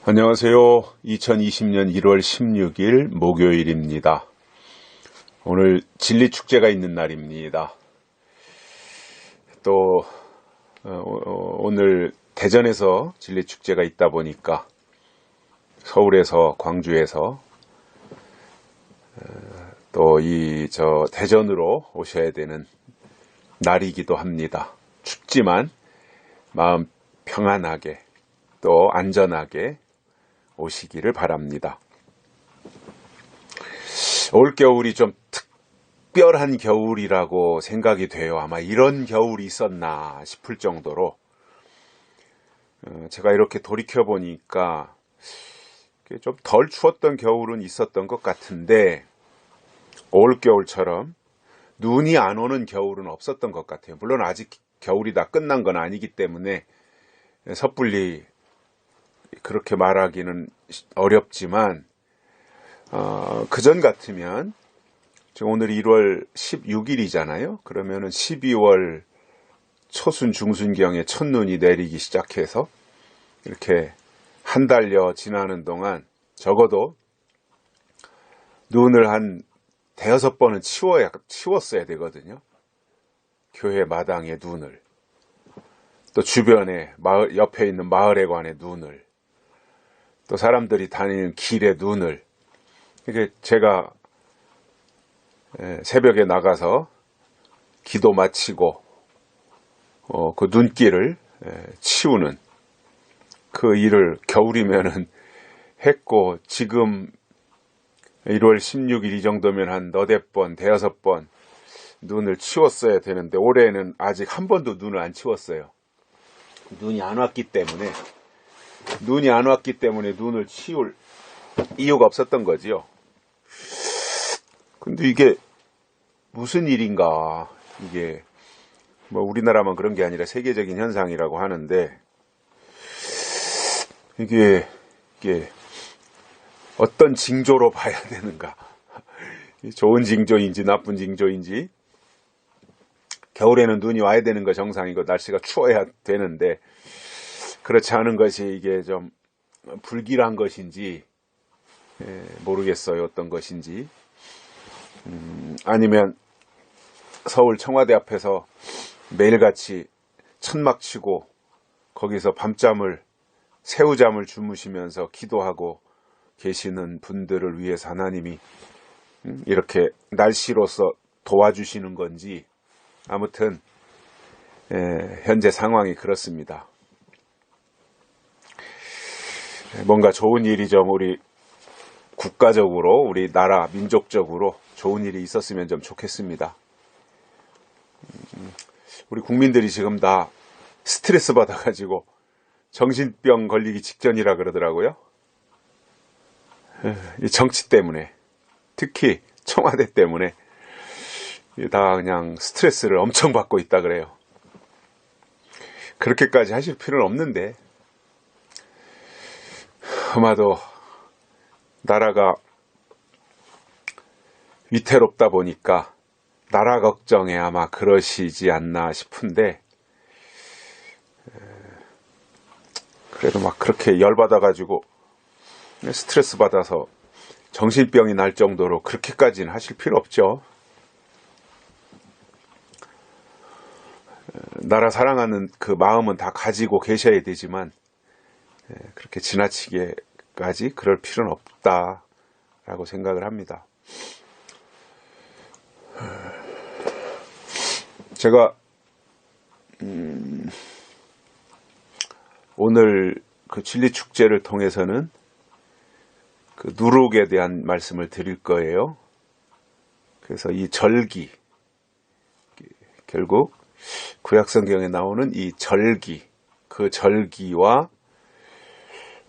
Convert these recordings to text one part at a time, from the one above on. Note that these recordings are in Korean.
안녕하세요. 2020년 1월 16일 목요일입니다. 오늘 진리축제가 있는 날입니다. 또 오늘 대전에서 진리축제가 있다 보니까 서울에서 광주에서 또 대전으로 오셔야 되는 날이기도 합니다. 춥지만 마음 평안하게 또 안전하게 오시기를 바랍니다. 올겨울이 좀 특별한 겨울이라고 생각이 돼요. 아마 이런 겨울이 있었나 싶을 정도로 제가 이렇게 돌이켜 보니까 좀 덜 추웠던 겨울은 있었던 것 같은데 올겨울처럼 눈이 안 오는 겨울은 없었던 것 같아요. 물론 아직 겨울이 다 끝난 건 아니기 때문에 섣불리 그렇게 말하기는 어렵지만 그전 같으면 지금 오늘 1월 16일이잖아요. 그러면은 12월 초순 중순경에 첫눈이 내리기 시작해서 이렇게 한 달여 지나는 동안 적어도 눈을 한 대여섯 번은 치웠어야 되거든요. 교회 마당에 눈을, 또 주변에 옆에 있는 마을에 관해 눈을, 또 사람들이 다니는 길에 눈을. 이게 제가 새벽에 나가서 기도 마치고 그 눈길을 치우는 그 일을 겨울이면은 했고, 지금 1월 16일 이 정도면 한 너댓 번, 대여섯 번 눈을 치웠어야 되는데 올해는 아직 한 번도 눈을 안 치웠어요. 눈이 안 왔기 때문에 눈을 치울 이유가 없었던 거지요. 근데 이게 무슨 일인가, 이게 뭐 우리나라만 그런 게 아니라 세계적인 현상이라고 하는데 이게 어떤 징조로 봐야 되는가, 좋은 징조인지 나쁜 징조인지. 겨울에는 눈이 와야 되는 거 정상이고 날씨가 추워야 되는데 그렇지 않은 것이 이게 좀 불길한 것인지 모르겠어요. 어떤 것인지. 아니면 서울 청와대 앞에서 매일같이 천막 치고 거기서 새우잠을 주무시면서 기도하고 계시는 분들을 위해서 하나님이 이렇게 날씨로서 도와주시는 건지, 아무튼 현재 상황이 그렇습니다. 뭔가 좋은 일이 좀 우리 국가적으로, 우리 나라 민족적으로 좋은 일이 있었으면 좀 좋겠습니다. 우리 국민들이 지금 다 스트레스 받아가지고 정신병 걸리기 직전이라 그러더라고요. 이 정치 때문에, 특히 청와대 때문에 다 그냥 스트레스를 엄청 받고 있다 그래요. 그렇게까지 하실 필요는 없는데, 아마도 나라가 위태롭다 보니까 나라 걱정에 아마 그러시지 않나 싶은데, 그래도 막 그렇게 열받아가지고 스트레스 받아서 정신병이 날 정도로 그렇게까지는 하실 필요 없죠. 나라 사랑하는 그 마음은 다 가지고 계셔야 되지만 그렇게 지나치게까지 그럴 필요는 없다라고 생각을 합니다. 제가 오늘 그 진리축제를 통해서는 그 누룩에 대한 말씀을 드릴 거예요. 그래서 이 절기, 결국 구약성경에 나오는 이 절기, 그 절기와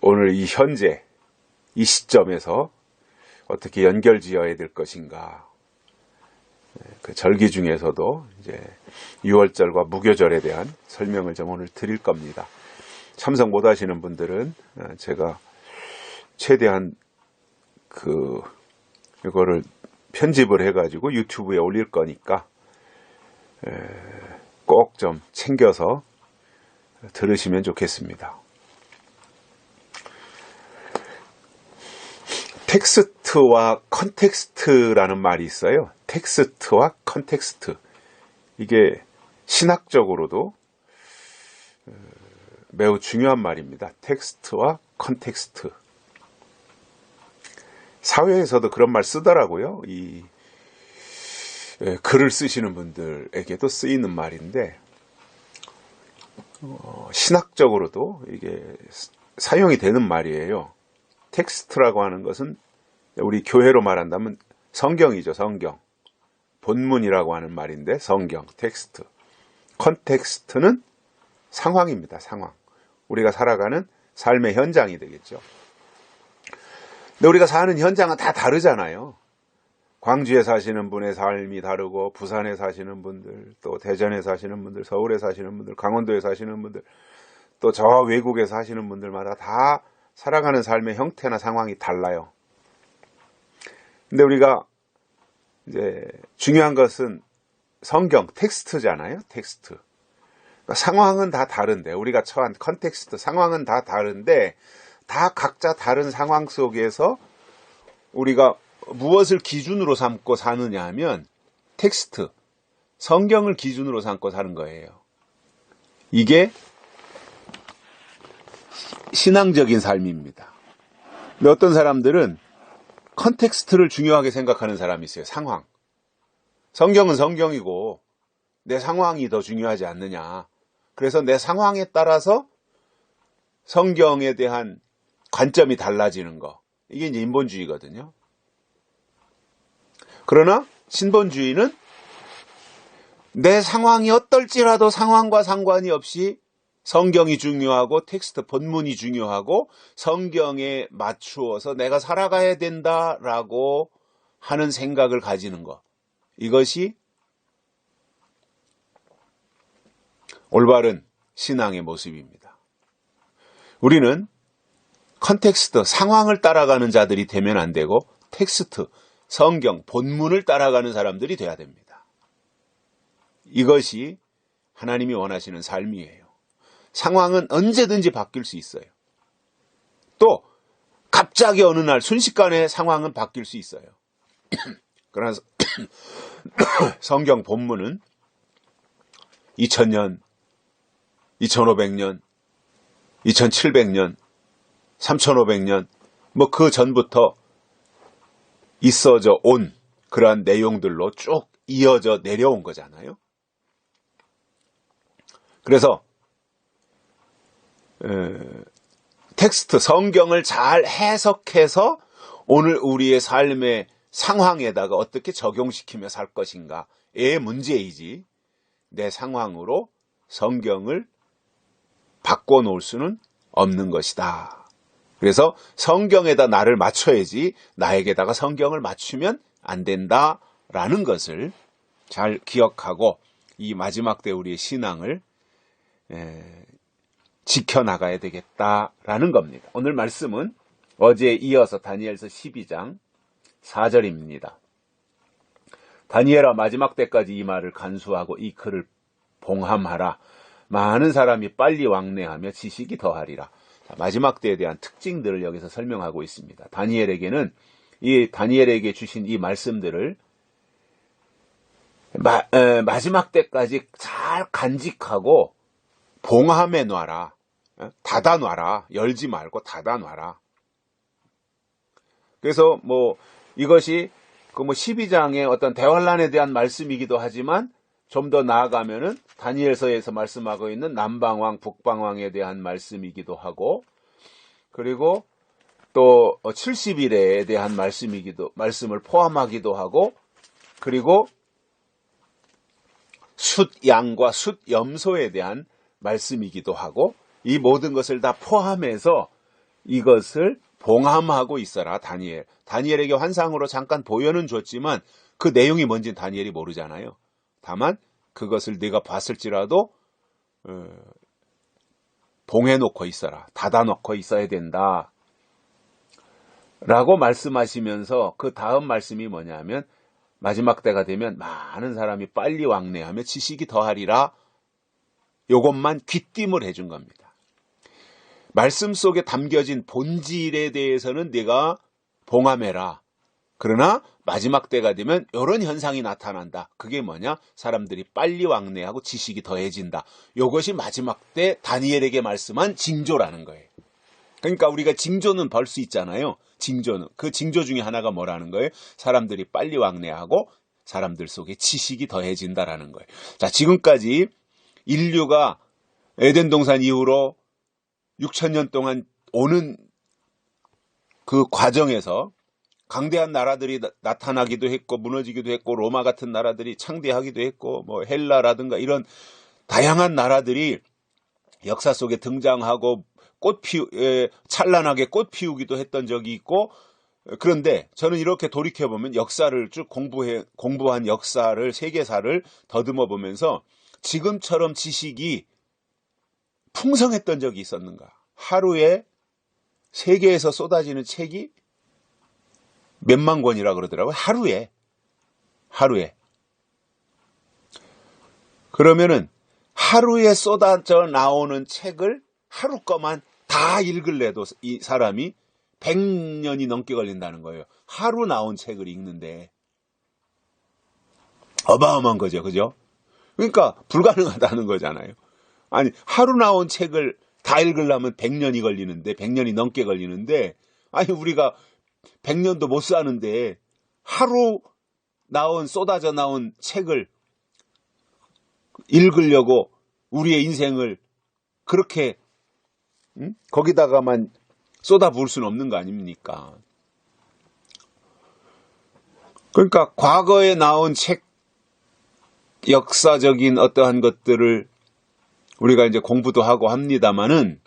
오늘 이 현재 이 시점에서 어떻게 연결지어야 될 것인가. 그 절기 중에서도 이제 유월절과 무교절에 대한 설명을 좀 오늘 드릴 겁니다. 참석 못 하시는 분들은 제가 최대한 이거를 편집을 해가지고 유튜브에 올릴 거니까 꼭 좀 챙겨서 들으시면 좋겠습니다. 텍스트와 컨텍스트라는 말이 있어요. 텍스트와 컨텍스트. 이게 신학적으로도 매우 중요한 말입니다. 텍스트와 컨텍스트. 사회에서도 그런 말 쓰더라고요. 이 글을 쓰시는 분들에게도 쓰이는 말인데 신학적으로도 이게 사용이 되는 말이에요. 텍스트라고 하는 것은 우리 교회로 말한다면 성경이죠. 성경. 본문이라고 하는 말인데 성경, 텍스트. 컨텍스트는 상황입니다. 상황. 우리가 살아가는 삶의 현장이 되겠죠. 근데 우리가 사는 현장은 다 다르잖아요. 광주에 사시는 분의 삶이 다르고 부산에 사시는 분들, 또 대전에 사시는 분들, 서울에 사시는 분들, 강원도에 사시는 분들, 또 저 외국에 사시는 분들마다 다 살아가는 삶의 형태나 상황이 달라요. 근데 우리가 이제 중요한 것은 성경, 텍스트잖아요. 텍스트. 그러니까 상황은 다 다른데 우리가 처한 컨텍스트, 상황은 다 다른데 다 각자 다른 상황 속에서 우리가 무엇을 기준으로 삼고 사느냐 하면 텍스트, 성경을 기준으로 삼고 사는 거예요. 이게 신앙적인 삶입니다. 근데 어떤 사람들은 컨텍스트를 중요하게 생각하는 사람이 있어요. 상황. 성경은 성경이고 내 상황이 더 중요하지 않느냐. 그래서 내 상황에 따라서 성경에 대한 관점이 달라지는 거. 이게 이제 인본주의거든요. 그러나 신본주의는 내 상황이 어떨지라도 상황과 상관이 없이 성경이 중요하고 텍스트 본문이 중요하고 성경에 맞추어서 내가 살아가야 된다라고 하는 생각을 가지는 것. 이것이 올바른 신앙의 모습입니다. 우리는 컨텍스트, 상황을 따라가는 자들이 되면 안 되고 텍스트, 성경, 본문을 따라가는 사람들이 돼야 됩니다. 이것이 하나님이 원하시는 삶이에요. 상황은 언제든지 바뀔 수 있어요. 또 갑자기 어느 날 순식간에 상황은 바뀔 수 있어요. 그러나 성경 본문은 2000년, 2500년, 2700년, 3500년 뭐 그 전부터 있어져 온 그러한 내용들로 쭉 이어져 내려온 거잖아요. 그래서 텍스트, 성경을 잘 해석해서 오늘 우리의 삶의 상황에다가 어떻게 적용시키며 살 것인가의 문제이지 내 상황으로 성경을 바꿔놓을 수는 없는 것이다. 그래서 성경에다 나를 맞춰야지 나에게다가 성경을 맞추면 안 된다라는 것을 잘 기억하고 이 마지막 때 우리의 신앙을 지켜나가야 되겠다라는 겁니다. 오늘 말씀은 어제에 이어서 다니엘서 12장 4절입니다. 다니엘아 마지막 때까지 이 말을 간수하고 이 글을 봉함하라. 많은 사람이 빨리 왕래하며 지식이 더하리라. 마지막 때에 대한 특징들을 여기서 설명하고 있습니다. 다니엘에게는 이 다니엘에게 주신 이 말씀들을 마지막 때까지 잘 간직하고 봉함해 놔라. 닫아 놔라. 열지 말고 닫아 놔라. 그래서 이것이 12장의 어떤 대환란에 대한 말씀이기도 하지만 좀 더 나아가면은 다니엘서에서 말씀하고 있는 남방왕, 북방왕에 대한 말씀이기도 하고, 그리고 또 70일에 대한 말씀을 포함하기도 하고, 그리고 숫양과 숫염소에 대한 말씀이기도 하고, 이 모든 것을 다 포함해서 이것을 봉함하고 있어라. 다니엘에게 환상으로 잠깐 보여는 줬지만 그 내용이 뭔지는 다니엘이 모르잖아요. 다만 그것을 네가 봤을지라도 봉해놓고 있어라. 닫아놓고 있어야 된다. 라고 말씀하시면서 그 다음 말씀이 뭐냐면 마지막 때가 되면 많은 사람이 빨리 왕래하며 지식이 더하리라. 요것만 귀띔을 해준 겁니다. 말씀 속에 담겨진 본질에 대해서는 네가 봉함해라. 그러나 마지막 때가 되면 이런 현상이 나타난다. 그게 뭐냐? 사람들이 빨리 왕래하고 지식이 더해진다. 이것이 마지막 때 다니엘에게 말씀한 징조라는 거예요. 그러니까 우리가 징조는 벌 수 있잖아요. 징조는. 그 징조 중에 하나가 뭐라는 거예요? 사람들이 빨리 왕래하고 사람들 속에 지식이 더해진다라는 거예요. 자, 지금까지 인류가 에덴 동산 이후로 6,000년 동안 오는 그 과정에서 강대한 나라들이 나타나기도 했고 무너지기도 했고 로마 같은 나라들이 창대하기도 했고 뭐 헬라라든가 이런 다양한 나라들이 역사 속에 등장하고 찬란하게 꽃 피우기도 했던 적이 있고, 그런데 저는 이렇게 돌이켜보면 역사를 쭉 공부한 역사를, 세계사를 더듬어 보면서 지금처럼 지식이 풍성했던 적이 있었는가? 하루에 세계에서 쏟아지는 책이 몇만 권이라 그러더라고요. 하루에. 그러면은 하루에 쏟아져 나오는 책을 하루 거만 다 읽을래도 이 사람이 100년이 넘게 걸린다는 거예요. 하루 나온 책을 읽는데. 어마어마한 거죠. 그죠? 그러니까 불가능하다는 거잖아요. 아니, 하루 나온 책을 다 읽으려면 100년이 걸리는데, 100년이 넘게 걸리는데, 아니, 우리가 100년도 못 사는데, 하루 쏟아져 나온 책을 읽으려고 우리의 인생을 그렇게, 거기다가만 쏟아부을 수는 없는 거 아닙니까? 그러니까 과거에 나온 책, 역사적인 어떠한 것들을 우리가 이제 공부도 하고 합니다만은,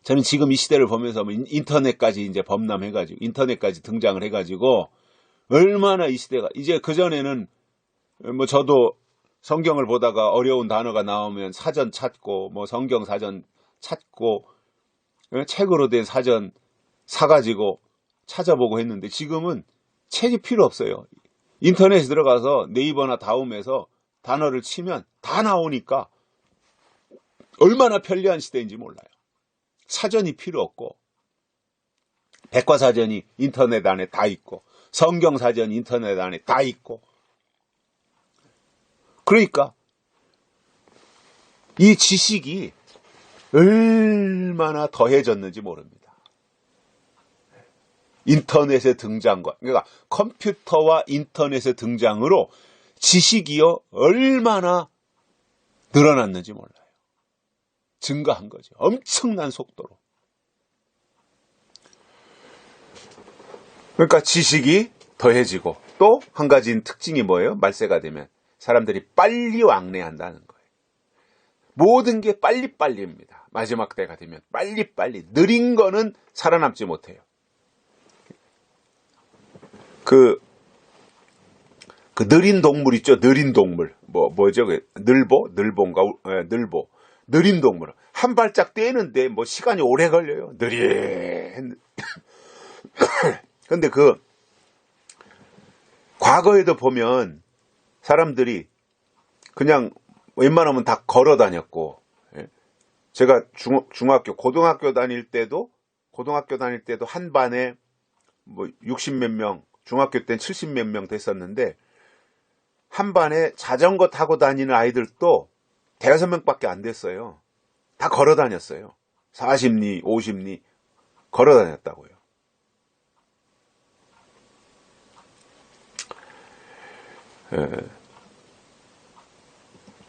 저는 지금 이 시대를 보면서 인터넷까지 이제 범람해가지고, 인터넷까지 등장을 해가지고, 얼마나 이 시대가, 이제 그전에는 뭐 저도 성경을 보다가 어려운 단어가 나오면 사전 찾고, 뭐 성경 사전 찾고, 책으로 된 사전 사가지고 찾아보고 했는데, 지금은 책이 필요 없어요. 인터넷에 들어가서 네이버나 다음에서 단어를 치면 다 나오니까 얼마나 편리한 시대인지 몰라요. 사전이 필요 없고, 백과사전이 인터넷 안에 다 있고, 성경사전이 인터넷 안에 다 있고, 그러니까 이 지식이 얼마나 더해졌는지 모릅니다. 인터넷의 등장과, 그러니까 컴퓨터와 인터넷의 등장으로 지식이요 얼마나 늘어났는지 몰라요. 증가한 거죠. 엄청난 속도로. 그러니까 지식이 더해지고, 또 한 가지 특징이 뭐예요? 말세가 되면 사람들이 빨리 왕래한다는 거예요. 모든 게 빨리빨리입니다. 마지막 때가 되면 빨리빨리. 느린 거는 살아남지 못해요. 그 느린 동물 있죠? 느린 동물. 뭐죠? 늘보인가? 늘보. 느린 동물. 한 발짝 떼는데 뭐 시간이 오래 걸려요. 근데 과거에도 보면 사람들이 그냥 웬만하면 다 걸어 다녔고, 제가 고등학교 다닐 때도 한 반에 뭐 60몇 명, 중학교 때는 70몇 명 됐었는데, 한 반에 자전거 타고 다니는 아이들도 5명밖에 안 됐어요. 다 걸어 다녔어요. 40리, 50리 걸어 다녔다고요.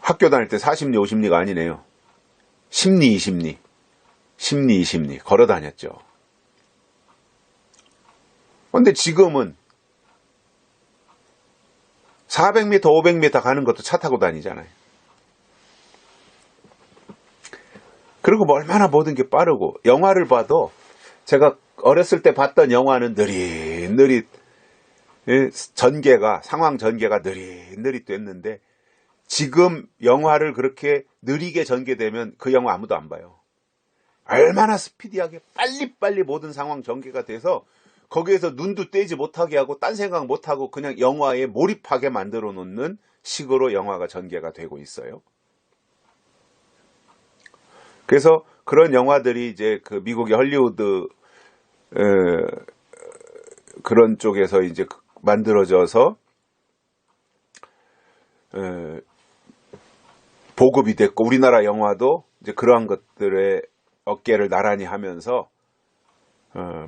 학교 다닐 때 40리, 50리가 아니네요. 10리, 20리. 10리, 20리 걸어 다녔죠. 근데 지금은 400m, 500m 가는 것도 차 타고 다니잖아요. 그리고 뭐 얼마나 모든 게 빠르고, 영화를 봐도 제가 어렸을 때 봤던 영화는 느릿느릿 상황 전개가 느릿느릿 됐는데, 지금 영화를 그렇게 느리게 전개되면 그 영화 아무도 안 봐요. 얼마나 스피디하게 빨리빨리 모든 상황 전개가 돼서 거기에서 눈도 떼지 못하게 하고 딴 생각 못하고 그냥 영화에 몰입하게 만들어 놓는 식으로 영화가 전개가 되고 있어요. 그래서 그런 영화들이 이제 그 미국의 헐리우드 그런 쪽에서 이제 만들어져서 보급이 됐고, 우리나라 영화도 이제 그러한 것들의 어깨를 나란히 하면서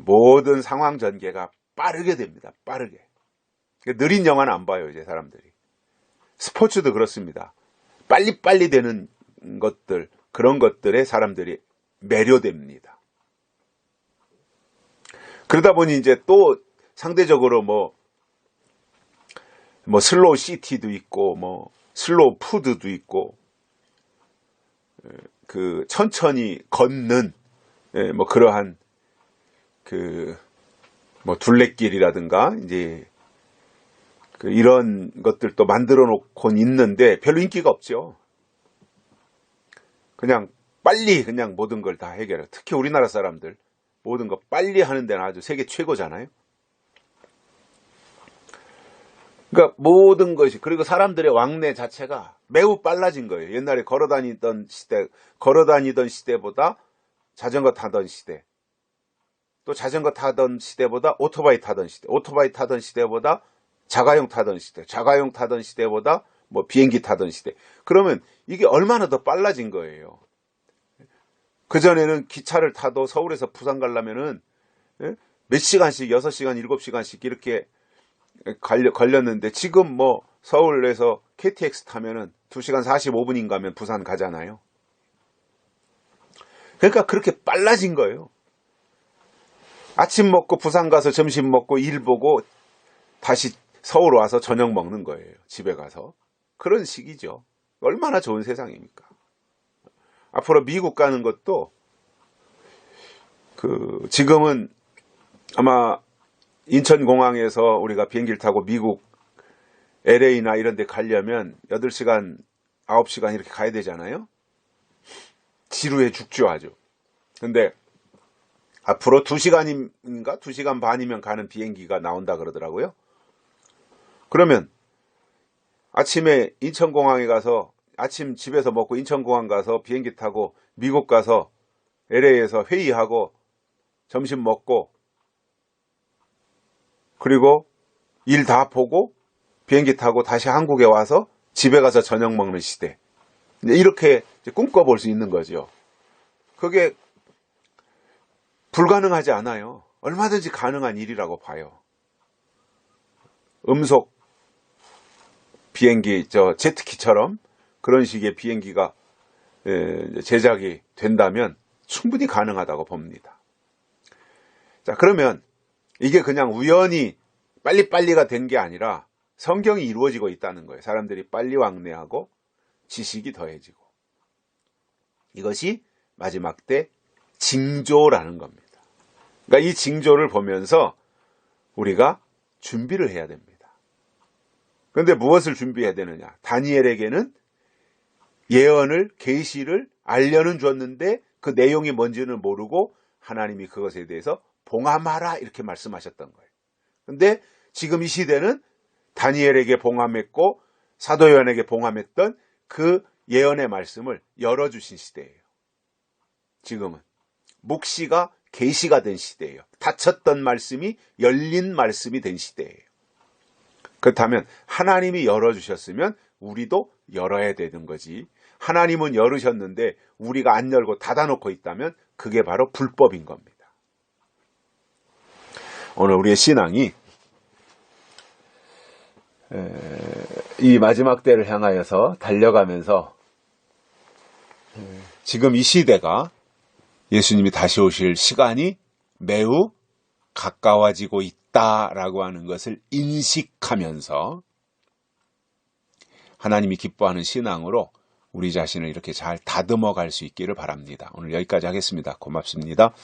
모든 상황 전개가 빠르게 됩니다. 빠르게. 느린 영화는 안 봐요, 이제 사람들이. 스포츠도 그렇습니다. 빨리빨리 되는 것들, 그런 것들에 사람들이 매료됩니다. 그러다 보니 이제 또 상대적으로 뭐 슬로우 시티도 있고, 뭐 슬로우 푸드도 있고, 그 천천히 걷는 뭐 그러한 뭐 둘레길이라든가 이제 이런 것들도 만들어 놓곤 있는데 별로 인기가 없죠. 그냥 빨리 그냥 모든 걸 다 해결해. 특히 우리나라 사람들 모든 거 빨리 하는 데는 아주 세계 최고잖아요. 그러니까 모든 것이, 그리고 사람들의 왕래 자체가 매우 빨라진 거예요. 옛날에 걸어다니던 시대보다 자전거 타던 시대, 또 자전거 타던 시대보다 오토바이 타던 시대, 오토바이 타던 시대보다 자가용 타던 시대, 자가용 타던 시대보다 뭐 비행기 타던 시대. 그러면 이게 얼마나 더 빨라진 거예요. 그전에는 기차를 타도 서울에서 부산 가려면은 몇 시간씩, 6시간, 7시간씩 이렇게 걸렸는데, 지금 뭐 서울에서 KTX 타면은 2시간 45분인가 하면 부산 가잖아요. 그러니까 그렇게 빨라진 거예요. 아침 먹고 부산 가서 점심 먹고 일 보고 다시 서울 와서 저녁 먹는 거예요. 집에 가서. 그런 식이죠. 얼마나 좋은 세상입니까? 앞으로 미국 가는 것도 지금은 아마 인천공항에서 우리가 비행기를 타고 미국 LA나 이런 데 가려면 8시간, 9시간 이렇게 가야 되잖아요. 지루해 죽죠, 아주. 근데 앞으로 2시간인가 2시간 반이면 가는 비행기가 나온다 그러더라고요. 그러면 아침에 인천공항에 가서, 아침 집에서 먹고 인천공항 가서 비행기 타고 미국 가서 LA에서 회의하고 점심 먹고, 그리고 일 다 보고 비행기 타고 다시 한국에 와서 집에 가서 저녁 먹는 시대. 이렇게 꿈꿔볼 수 있는 거죠. 그게 불가능하지 않아요. 얼마든지 가능한 일이라고 봐요. 음속 비행기, 제트기처럼 그런 식의 비행기가 제작이 된다면 충분히 가능하다고 봅니다. 자, 그러면 이게 그냥 우연히 빨리빨리가 된 게 아니라 성경이 이루어지고 있다는 거예요. 사람들이 빨리 왕래하고 지식이 더해지고. 이것이 마지막 때 징조라는 겁니다. 그러니까 이 징조를 보면서 우리가 준비를 해야 됩니다. 그런데 무엇을 준비해야 되느냐? 다니엘에게는 예언을, 계시를 알려는 줬는데 그 내용이 뭔지는 모르고 하나님이 그것에 대해서 봉함하라 이렇게 말씀하셨던 거예요. 근데 지금 이 시대는 다니엘에게 봉함했고 사도 요한에게 봉함했던 그 예언의 말씀을 열어주신 시대예요. 지금은 묵시가 계시가 된 시대예요. 닫혔던 말씀이 열린 말씀이 된 시대예요. 그렇다면 하나님이 열어주셨으면 우리도 열어야 되는 거지. 하나님은 열으셨는데 우리가 안 열고 닫아놓고 있다면 그게 바로 불법인 겁니다. 오늘 우리의 신앙이 이 마지막 때를 향하여서 달려가면서 지금 이 시대가 예수님이 다시 오실 시간이 매우 가까워지고 있다라고 하는 것을 인식하면서 하나님이 기뻐하는 신앙으로 우리 자신을 이렇게 잘 다듬어 갈 수 있기를 바랍니다. 오늘 여기까지 하겠습니다. 고맙습니다.